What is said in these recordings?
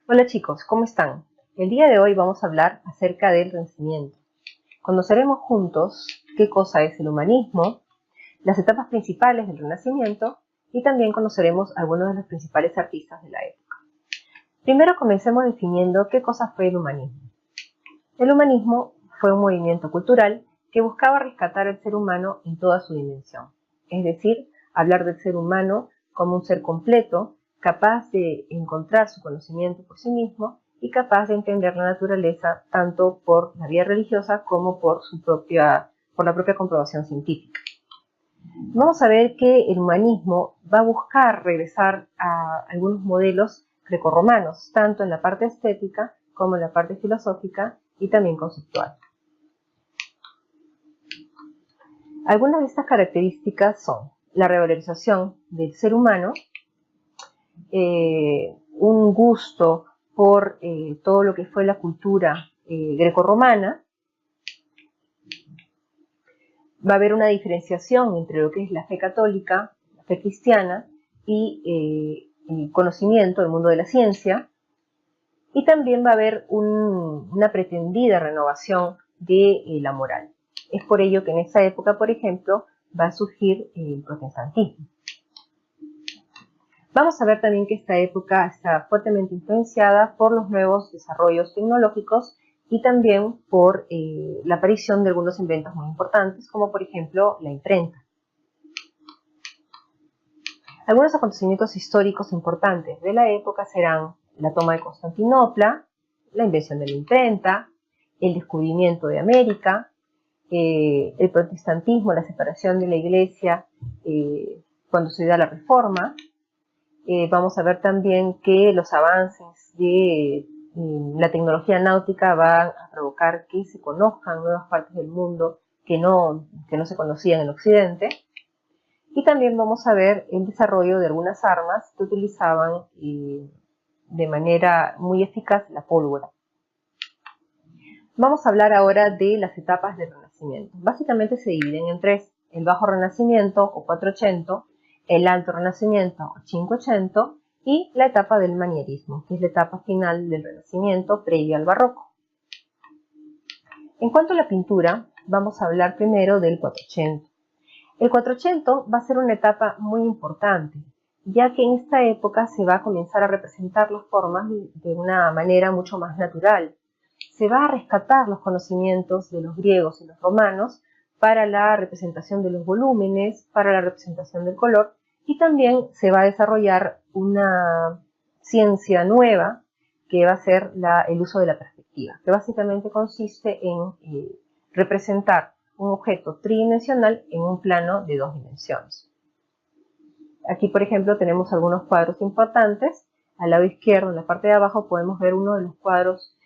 Hola chicos, ¿cómo están? El día de hoy vamos a hablar acerca del Renacimiento. Conoceremos juntos qué cosa es el humanismo, las etapas principales del Renacimiento y también conoceremos algunos de los principales artistas de la época. Primero comencemos definiendo qué cosa fue el humanismo. El humanismo fue un movimiento cultural que buscaba rescatar al ser humano en toda su dimensión, es decir, hablar del ser humano como un ser completo, capaz de encontrar su conocimiento por sí mismo y capaz de entender la naturaleza tanto por la vía religiosa como por la propia comprobación científica. Vamos a ver que el humanismo va a buscar regresar a algunos modelos grecorromanos, tanto en la parte estética como en la parte filosófica y también conceptual. Algunas de estas características son la revalorización del ser humano, un gusto por todo lo que fue la cultura grecorromana. Va a haber una diferenciación entre lo que es la fe católica, la fe cristiana y el conocimiento, el mundo de la ciencia. Y también va a haber una pretendida renovación de la moral. Es por ello que en esa época, por ejemplo, va a surgir el protestantismo. Vamos a ver también que esta época está fuertemente influenciada por los nuevos desarrollos tecnológicos y también por la aparición de algunos inventos muy importantes, como por ejemplo la imprenta. Algunos acontecimientos históricos importantes de la época serán la toma de Constantinopla, la invención de la imprenta, el descubrimiento de América, el protestantismo, la separación de la iglesia cuando se da la Reforma. Vamos a ver también que los avances de la tecnología náutica van a provocar que se conozcan nuevas partes del mundo que no se conocían en Occidente. Y también vamos a ver el desarrollo de algunas armas que utilizaban de manera muy eficaz la pólvora. Vamos a hablar ahora de las etapas del Renacimiento. Básicamente se dividen en tres: el Bajo Renacimiento o 480, el Alto Renacimiento o 580 y la etapa del manierismo, que es la etapa final del Renacimiento previo al Barroco. En cuanto a la pintura, vamos a hablar primero del 480. El 480 va a ser una etapa muy importante, ya que en esta época se va a comenzar a representar las formas de una manera mucho más natural. Se va a rescatar los conocimientos de los griegos y los romanos para la representación de los volúmenes, para la representación del color, y también se va a desarrollar una ciencia nueva que va a ser el uso de la perspectiva, que básicamente consiste en representar un objeto tridimensional en un plano de 2 dimensiones. Aquí, por ejemplo, tenemos algunos cuadros importantes. Al lado izquierdo, en la parte de abajo, podemos ver uno de los cuadros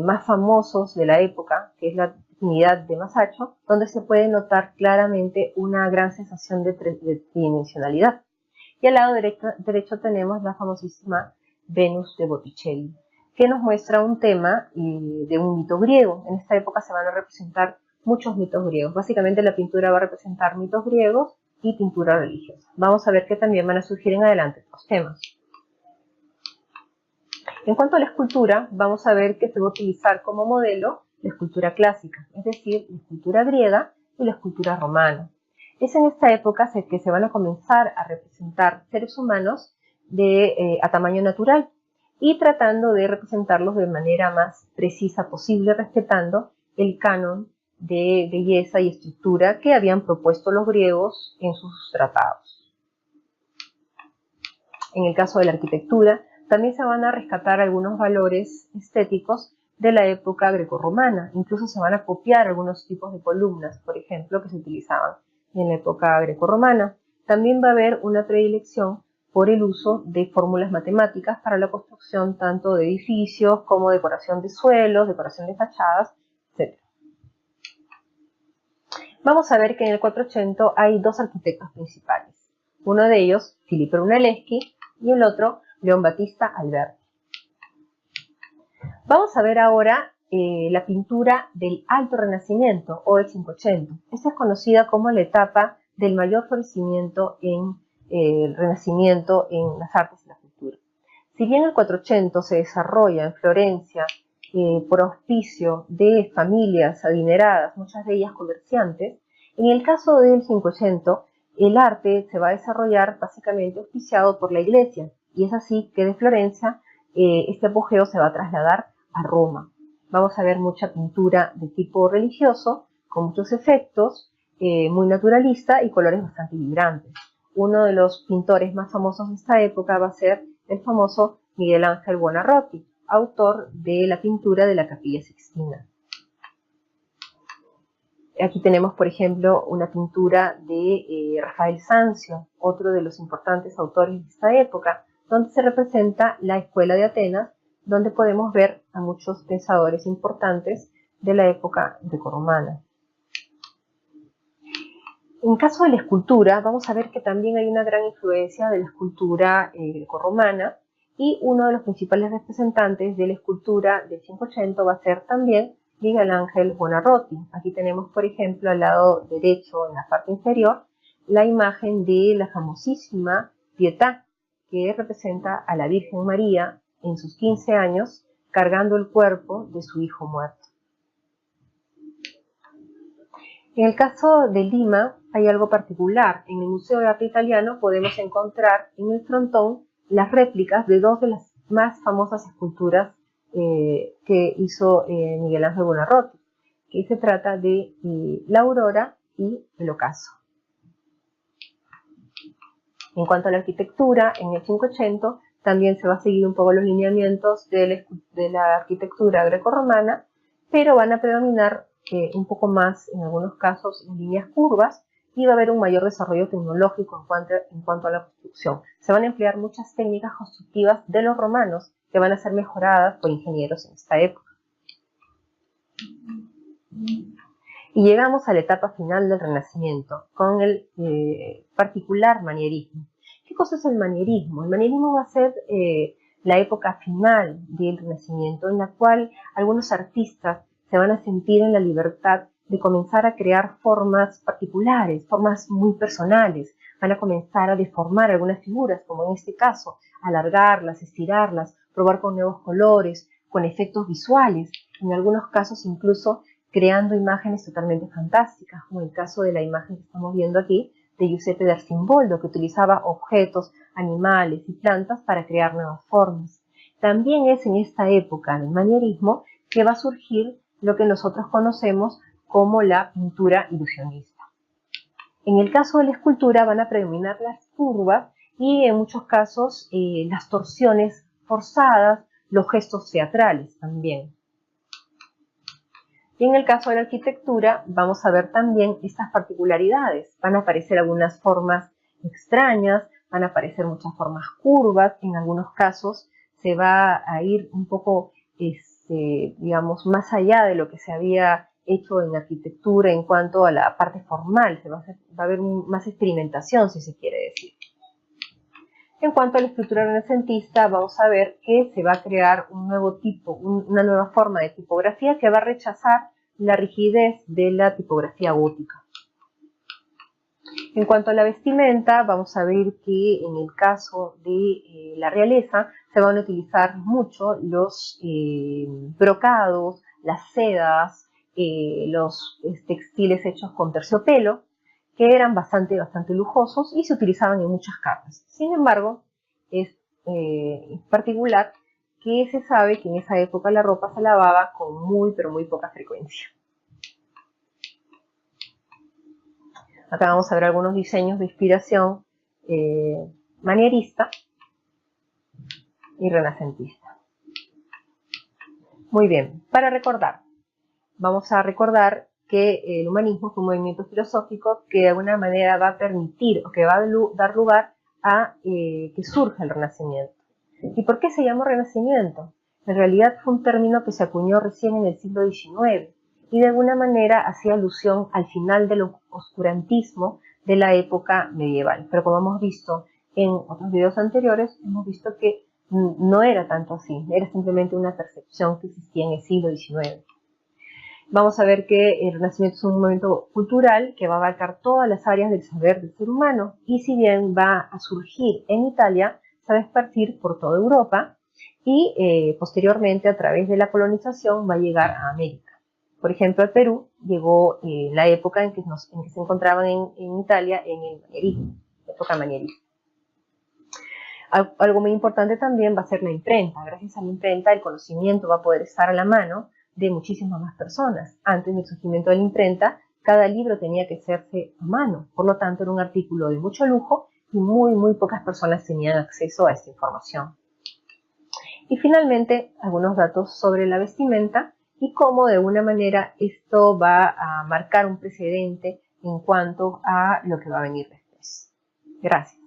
más famosos de la época, que es la Trinidad de Masaccio, donde se puede notar claramente una gran sensación de tridimensionalidad. Y al lado derecho tenemos la famosísima Venus de Botticelli, que nos muestra un tema de un mito griego. En esta época se van a representar muchos mitos griegos. Básicamente la pintura va a representar mitos griegos y pintura religiosa. Vamos a ver que también van a surgir en adelante estos temas. En cuanto a la escultura, vamos a ver que se va a utilizar como modelo la escultura clásica, es decir, la escultura griega y la escultura romana. Es en esta época que se van a comenzar a representar seres humanos a tamaño natural y tratando de representarlos de manera más precisa posible, respetando el canon de belleza y estructura que habían propuesto los griegos en sus tratados. En el caso de la arquitectura, también se van a rescatar algunos valores estéticos de la época grecorromana. Incluso se van a copiar algunos tipos de columnas, por ejemplo, que se utilizaban en la época grecorromana. También va a haber una predilección por el uso de fórmulas matemáticas para la construcción tanto de edificios como decoración de suelos, decoración de fachadas, etc. Vamos a ver que en el 480 hay dos arquitectos principales. Uno de ellos, Filippo Brunelleschi, y el otro, León Battista Alberti. Vamos a ver ahora la pintura del Alto Renacimiento o el 580. Esta es conocida como la etapa del mayor florecimiento en el Renacimiento en las artes y la cultura. Si bien el 400 se desarrolla en Florencia por auspicio de familias adineradas, muchas de ellas comerciantes, en el caso del 500 el arte se va a desarrollar básicamente auspiciado por la iglesia, y es así que de Florencia este apogeo se va a trasladar a Roma. Vamos a ver mucha pintura de tipo religioso, con muchos efectos, muy naturalista y colores bastante vibrantes. Uno de los pintores más famosos de esta época va a ser el famoso Miguel Ángel Buonarroti, autor de la pintura de la Capilla Sixtina. Aquí tenemos, por ejemplo, una pintura de Rafael Sanzio, otro de los importantes autores de esta época, donde se representa la escuela de Atenas, donde podemos ver a muchos pensadores importantes de la época grecorromana. En caso de la escultura, vamos a ver que también hay una gran influencia de la escultura grecorromana, y uno de los principales representantes de la escultura del 580 va a ser también Miguel Ángel Buonarroti. Aquí tenemos, por ejemplo, al lado derecho, en la parte inferior, la imagen de la famosísima Pietà, que representa a la Virgen María en sus 15 años, cargando el cuerpo de su hijo muerto. En el caso de Lima hay algo particular. En el Museo de Arte Italiano podemos encontrar en el frontón las réplicas de dos de las más famosas esculturas que hizo Miguel Ángel Buonarroti, que se trata de la Aurora y el Ocaso. En cuanto a la arquitectura, en el 580 también se va a seguir un poco los lineamientos de la arquitectura grecorromana, pero van a predominar un poco más, en algunos casos, en líneas curvas, y va a haber un mayor desarrollo tecnológico en cuanto a la construcción. Se van a emplear muchas técnicas constructivas de los romanos que van a ser mejoradas por ingenieros en esta época. Y llegamos a la etapa final del Renacimiento, con el particular manierismo. ¿Qué cosa es el manierismo? El manierismo va a ser la época final del Renacimiento, en la cual algunos artistas se van a sentir en la libertad de comenzar a crear formas particulares, formas muy personales. Van a comenzar a deformar algunas figuras, como en este caso, alargarlas, estirarlas, probar con nuevos colores, con efectos visuales, en algunos casos incluso creando imágenes totalmente fantásticas, como el caso de la imagen que estamos viendo aquí de Giuseppe d'Arcimboldo, que utilizaba objetos, animales y plantas para crear nuevas formas. También es en esta época del manierismo que va a surgir lo que nosotros conocemos como la pintura ilusionista. En el caso de la escultura van a predominar las curvas y en muchos casos las torsiones forzadas, los gestos teatrales también. Y en el caso de la arquitectura vamos a ver también estas particularidades. Van a aparecer algunas formas extrañas, van a aparecer muchas formas curvas, en algunos casos se va a ir un poco, digamos, más allá de lo que se había hecho en arquitectura en cuanto a la parte formal, va a haber más experimentación, si se quiere decir. En cuanto a la escritura renacentista, vamos a ver que se va a crear un nuevo tipo, una nueva forma de tipografía que va a rechazar la rigidez de la tipografía gótica. En cuanto a la vestimenta, vamos a ver que en el caso de la realeza se van a utilizar mucho los brocados, las sedas, los textiles hechos con terciopelo, que eran bastante lujosos y se utilizaban en muchas cartas. Sin embargo, es particular que se sabe que en esa época la ropa se lavaba con muy poca frecuencia. Acá vamos a ver algunos diseños de inspiración manierista y renacentista. Muy bien, para recordar, vamos a recordar que el humanismo es un movimiento filosófico que de alguna manera va a permitir o que va a dar lugar a que surja el Renacimiento. ¿Y por qué se llamó Renacimiento? En realidad fue un término que se acuñó recién en el siglo XIX y de alguna manera hacía alusión al final del oscurantismo de la época medieval. Pero como hemos visto en otros videos anteriores, hemos visto que no era tanto así, era simplemente una percepción que existía en el siglo XIX. Vamos a ver que el Renacimiento es un movimiento cultural que va a abarcar todas las áreas del saber del ser humano, y si bien va a surgir en Italia, empieza a esparcir por toda Europa y posteriormente a través de la colonización va a llegar a América. Por ejemplo, al Perú llegó en la época en que se encontraban en Italia en el manierismo, época manierista. Algo muy importante también va a ser la imprenta. Gracias a la imprenta el conocimiento va a poder estar a la mano de muchísimas más personas. Antes del surgimiento de la imprenta, cada libro tenía que hacerse a mano. Por lo tanto, era un artículo de mucho lujo y muy pocas personas tenían acceso a esta información. Y finalmente, algunos datos sobre la vestimenta y cómo de alguna manera esto va a marcar un precedente en cuanto a lo que va a venir después. Gracias.